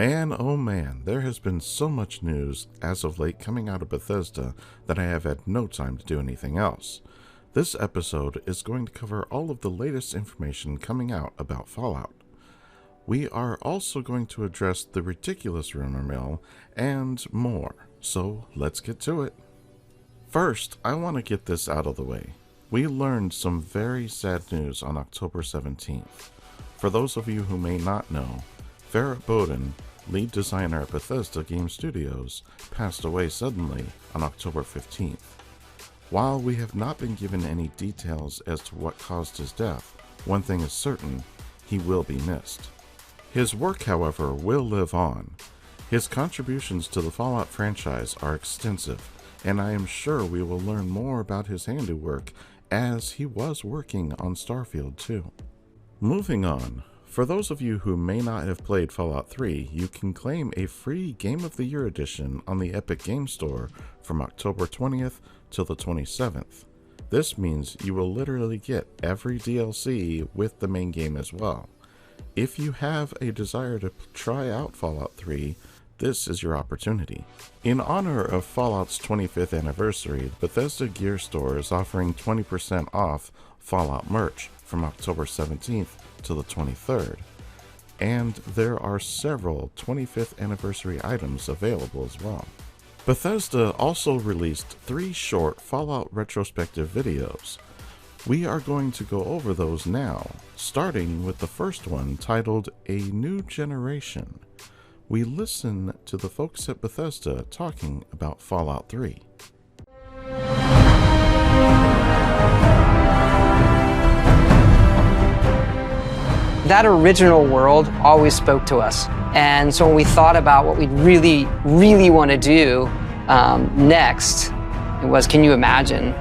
Man, oh man, there has been so much news as of late coming out of Bethesda that I have had no time to do anything else. This episode is going to cover all of the latest information coming out about Fallout. We are also going to address the ridiculous rumor mill and more, so let's get to it. First, I want to get this out of the way. We learned some very sad news on October 17th. For those of you who may not know, Vera Bowden, lead designer at Bethesda Game Studios, passed away suddenly on October 15th. While we have not been given any details as to what caused his death, one thing is certain, he will be missed. His work, however, will live on. His contributions to the Fallout franchise are extensive, and I am sure we will learn more about his handiwork as he was working on Starfield too. Moving on, for those of you who may not have played Fallout 3, you can claim a free Game of the Year edition on the Epic Game Store from October 20th till the 27th. This means you will literally get every DLC with the main game as well. If you have a desire to try out Fallout 3, this is your opportunity. In honor of Fallout's 25th anniversary, the Bethesda Gear Store is offering 20% off Fallout merch from October 17th to the 23rd, and there are several 25th anniversary items available as well. Bethesda also released 3 short Fallout retrospective videos. We are going to go over those now, starting with the first one titled A New Generation. We listen to the folks at Bethesda talking about Fallout 3. That original world always spoke to us. And so when we thought about what we'd really, really want to do next, it was, can you imagine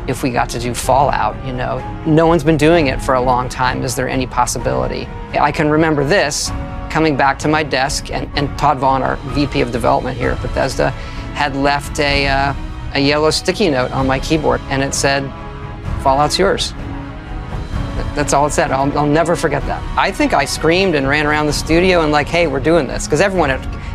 if we got to do Fallout? You know, no one's been doing it for a long time. Is there any possibility? I can remember this coming back to my desk, and Todd Vaughn, our VP of development here at Bethesda, had left a yellow sticky note on my keyboard, and it said, "Fallout's yours." That's all it said. I'll never forget that. I think I screamed and ran around the studio and like, hey, we're doing this. Because everyone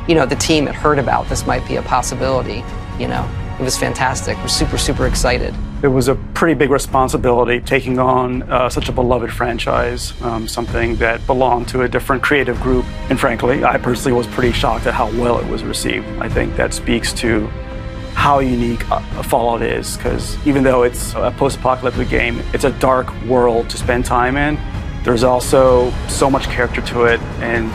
the team had heard about this might be a possibility, It was fantastic. We're super, super excited. It was a pretty big responsibility taking on such a beloved franchise, something that belonged to a different creative group. And frankly, I personally was pretty shocked at how well it was received. I think that speaks to how unique Fallout is, because even though it's a post-apocalyptic game, it's a dark world to spend time in. There's also so much character to it, and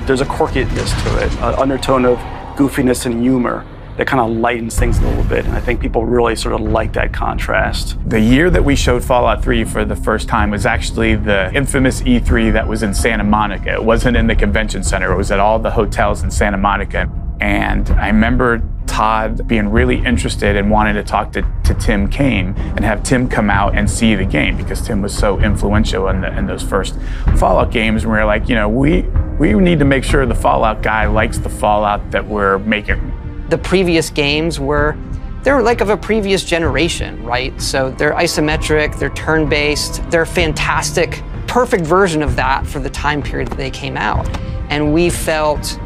there's a quirkiness to it, an undertone of goofiness and humor that kind of lightens things a little bit, and I think people really sort of like that contrast. The year that we showed Fallout 3 for the first time was actually the infamous E3 that was in Santa Monica. It wasn't in the convention center, it was at all the hotels in Santa Monica. And I remember Todd being really interested and wanting to talk to Tim Kaine and have Tim come out and see the game, because Tim was so influential in those first Fallout games. And we were like, we need to make sure the Fallout guy likes the Fallout that we're making. The previous games they're like of a previous generation, right? So they're isometric, they're turn-based, they're fantastic, perfect version of that for the time period that they came out. And we felt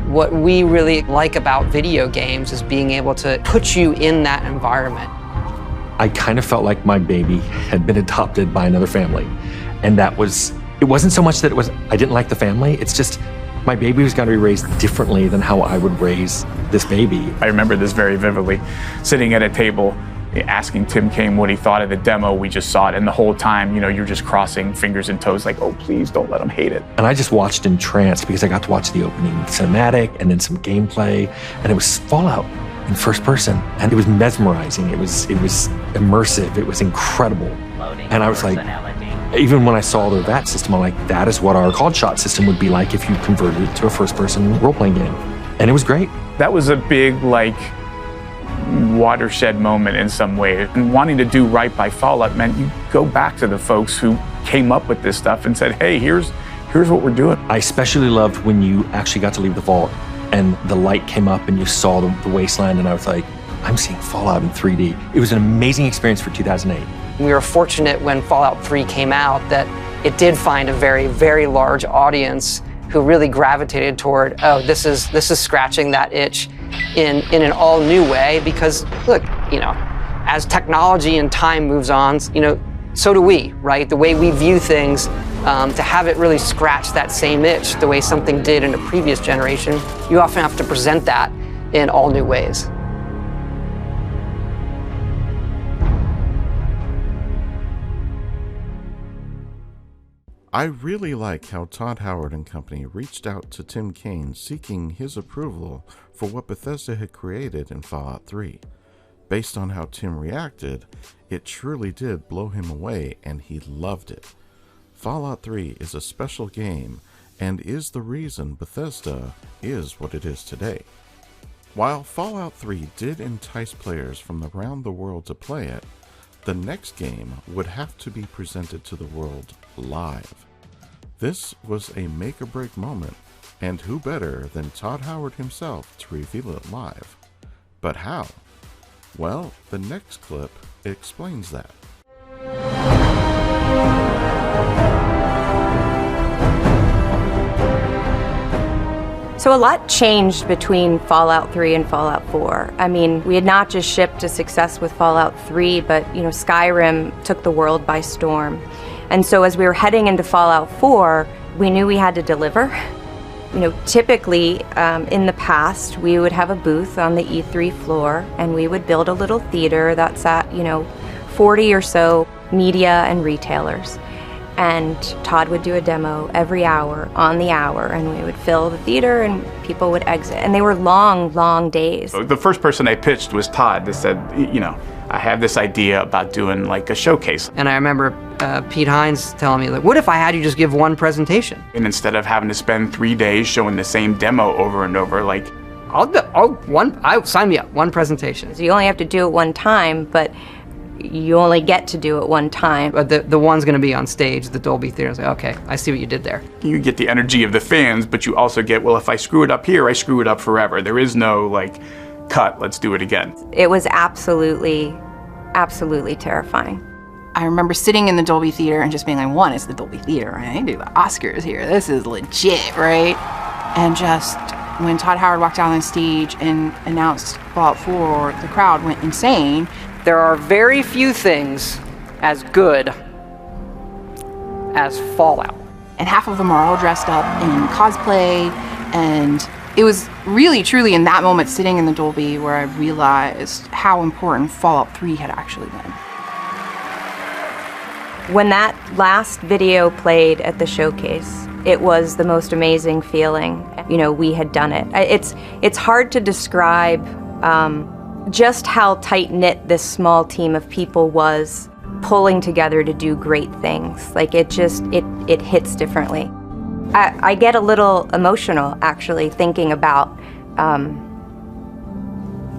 what we really like about video games is being able to put you in that environment. I kind of felt like my baby had been adopted by another family. And it wasn't so much that I didn't like the family, it's just my baby was going to be raised differently than how I would raise this baby. I remember this very vividly, sitting at a table, asking Tim Kaine what he thought of the demo. We just saw it, and the whole time, you're just crossing fingers and toes like, oh, please don't let him hate it. And I just watched entranced because I got to watch the opening cinematic and then some gameplay, and it was Fallout in first person, and it was mesmerizing. It was immersive. It was incredible. And I was like, even when I saw the VAT system, I'm like, that is what our called shot system would be like if you converted it to a first-person role-playing game. And it was great. That was a big, watershed moment in some way. And wanting to do right by Fallout meant you go back to the folks who came up with this stuff and said, hey, here's what we're doing. I especially loved when you actually got to leave the vault and the light came up and you saw the wasteland, and I was like, I'm seeing Fallout in 3D. It was an amazing experience for 2008. We were fortunate when Fallout 3 came out that it did find a very, very large audience who really gravitated toward, oh, this is scratching that itch in an all new way. Because look, as technology and time moves on, so do we, right? The way we view things, to have it really scratch that same itch the way something did in a previous generation, you often have to present that in all new ways. I really like how Todd Howard and company reached out to Tim Kaine seeking his approval for what Bethesda had created in Fallout 3. Based on how Tim reacted, it truly did blow him away and he loved it. Fallout 3 is a special game and is the reason Bethesda is what it is today. While Fallout 3 did entice players from around the world to play it, the next game would have to be presented to the world live. This was a make-or-break moment, and who better than Todd Howard himself to reveal it live? But how? Well, the next clip explains that. So a lot changed between Fallout 3 and Fallout 4. I mean, we had not just shipped to success with Fallout 3, but Skyrim took the world by storm. And so as we were heading into Fallout 4, we knew we had to deliver. Typically in the past, we would have a booth on the E3 floor and we would build a little theater that sat, 40 or so media and retailers. And Todd would do a demo every hour on the hour, and we would fill the theater and people would exit. And they were long, long days. The first person I pitched was Todd that said, I have this idea about doing like a showcase. And I remember Pete Hines telling me, like, what if I had you just give one presentation? And instead of having to spend 3 days showing the same demo over and over, like, I'll sign me up, one presentation. So you only have to do it one time, but you only get to do it one time. But the one's going to be on stage, the Dolby Theater. Like, okay, I see what you did there. You get the energy of the fans, but you also get, well, if I screw it up here, I screw it up forever. There is no, like, cut, let's do it again. It was absolutely, absolutely terrifying. I remember sitting in the Dolby Theater and just being like, one, it's the Dolby Theater, right? They do the Oscars here. This is legit, right? And just when Todd Howard walked out on stage and announced Fallout 4, the crowd went insane. There are very few things as good as Fallout. And half of them are all dressed up in cosplay. And it was really, truly in that moment sitting in the Dolby where I realized how important Fallout 3 had actually been. When that last video played at the showcase, it was the most amazing feeling. We had done it. It's hard to describe just how tight-knit this small team of people was pulling together to do great things. Like it hits differently. I get a little emotional actually thinking about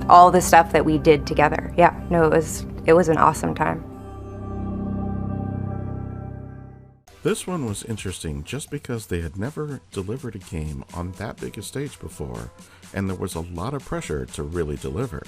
all the stuff that we did together. Yeah, no, it was an awesome time. This one was interesting just because they had never delivered a game on that big a stage before, and there was a lot of pressure to really deliver.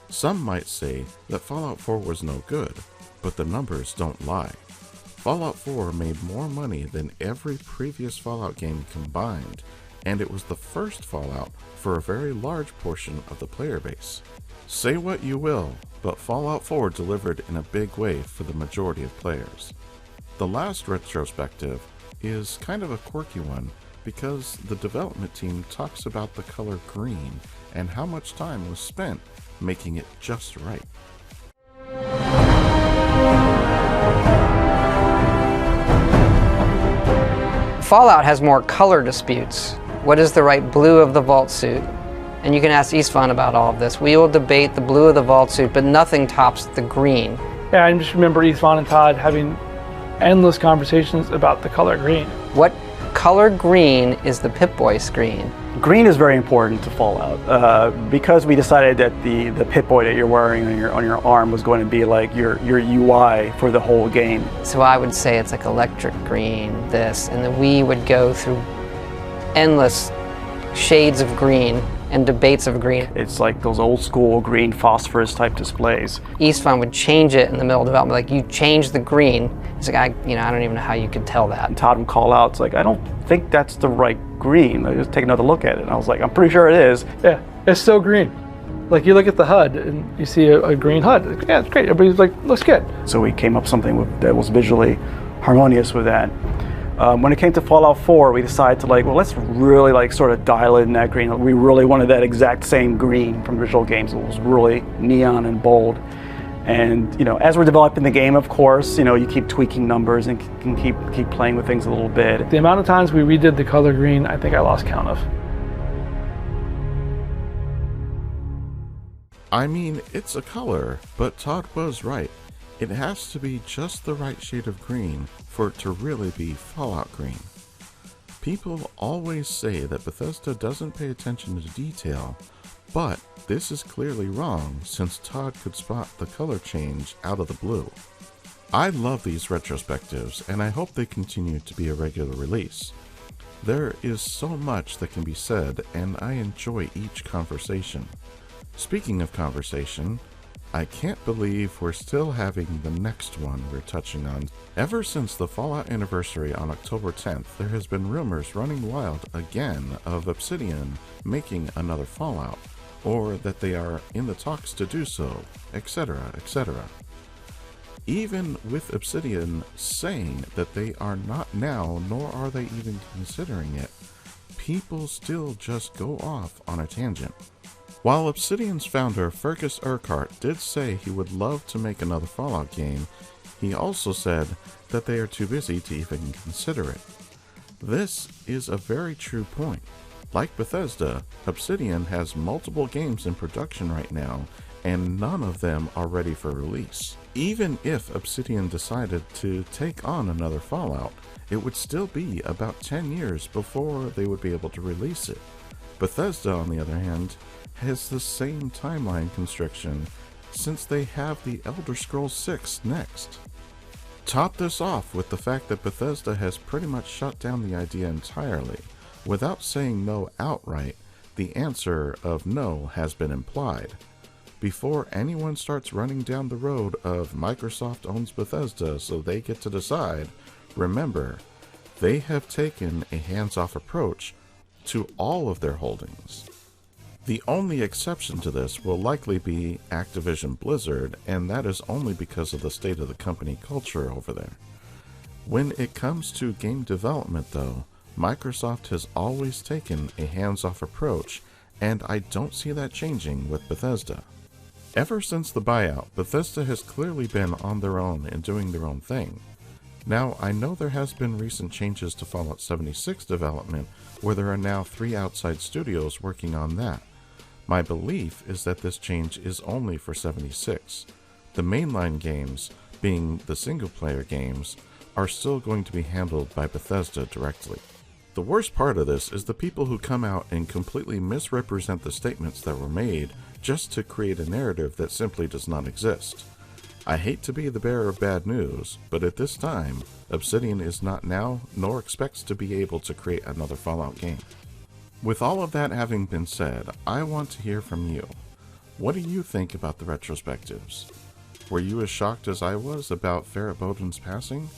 Some might say that Fallout 4 was no good, but the numbers don't lie. Fallout 4 made more money than every previous Fallout game combined, and it was the first Fallout for a very large portion of the player base. Say what you will, but Fallout 4 delivered in a big way for the majority of players. The last retrospective is kind of a quirky one because the development team talks about the color green and how much time was spent making it just right. Fallout has more color disputes. What is the right blue of the vault suit? And you can ask Istvan about all of this. We will debate the blue of the vault suit, but nothing tops the green. Yeah, I just remember Istvan and Todd having endless conversations about the color green. What color green is the Pip-Boy screen? Green is very important to Fallout because we decided that the Pip-Boy that you're wearing on your arm was going to be like your UI for the whole game. So I would say it's like electric green, this, and then we would go through endless shades of green and debates of green. It's like those old school green phosphorus type displays. Eastfund would change it in the middle of development, like, you change the green. It's like, I don't even know how you could tell that. And Todd would call out, it's like, I don't think that's the right green. Let's take another look at it. And I was like, I'm pretty sure it is. Yeah, it's still green. Like, you look at the HUD and you see a green HUD. Yeah, it's great. Everybody's like, looks good. So we came up with something that was visually harmonious with that. When it came to Fallout 4, we decided to let's really sort of dial in that green. We really wanted that exact same green from visual games. It was really neon and bold. And as we're developing the game, of course, you keep tweaking numbers and can keep playing with things a little bit. The amount of times we redid the color green, I think I lost count of. I mean, it's a color, but Todd was right. It has to be just the right shade of green for it to really be Fallout green. People always say that Bethesda doesn't pay attention to detail, but this is clearly wrong since Todd could spot the color change out of the blue. I love these retrospectives, and I hope they continue to be a regular release. There is so much that can be said, and I enjoy each conversation. Speaking of conversation, I can't believe we're still having the next one we're touching on. Ever since the Fallout anniversary on October 10th, there has been rumors running wild again of Obsidian making another Fallout, or that they are in the talks to do so, etc., etc. Even with Obsidian saying that they are not now, nor are they even considering it, people still just go off on a tangent. While Obsidian's founder Fergus Urquhart did say he would love to make another Fallout game, he also said that they are too busy to even consider it. This is a very true point. Like Bethesda, Obsidian has multiple games in production right now, and none of them are ready for release. Even if Obsidian decided to take on another Fallout, it would still be about 10 years before they would be able to release it. Bethesda, on the other hand, has the same timeline constriction since they have the Elder Scrolls 6 next. Top this off with the fact that Bethesda has pretty much shut down the idea entirely. Without saying no outright, the answer of no has been implied. Before anyone starts running down the road of Microsoft owns Bethesda so they get to decide, remember, they have taken a hands-off approach to all of their holdings. The only exception to this will likely be Activision Blizzard, and that is only because of the state of the company culture over there. When it comes to game development though, Microsoft has always taken a hands-off approach, and I don't see that changing with Bethesda. Ever since the buyout, Bethesda has clearly been on their own and doing their own thing. Now, I know there has been recent changes to Fallout 76 development, where there are now 3 outside studios working on that. My belief is that this change is only for 76. The mainline games, being the single-player games, are still going to be handled by Bethesda directly. The worst part of this is the people who come out and completely misrepresent the statements that were made just to create a narrative that simply does not exist. I hate to be the bearer of bad news, but at this time, Obsidian is not now, nor expects to be able to create another Fallout game. With all of that having been said, I want to hear from you. What do you think about the retrospectives? Were you as shocked as I was about Vera Bowden's passing?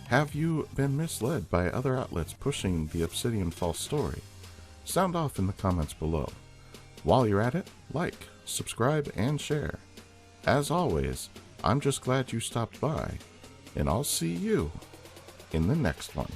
Have you been misled by other outlets pushing the Obsidian false story? Sound off in the comments below. While you're at it, like, subscribe, and share. As always, I'm just glad you stopped by, and I'll see you in the next one.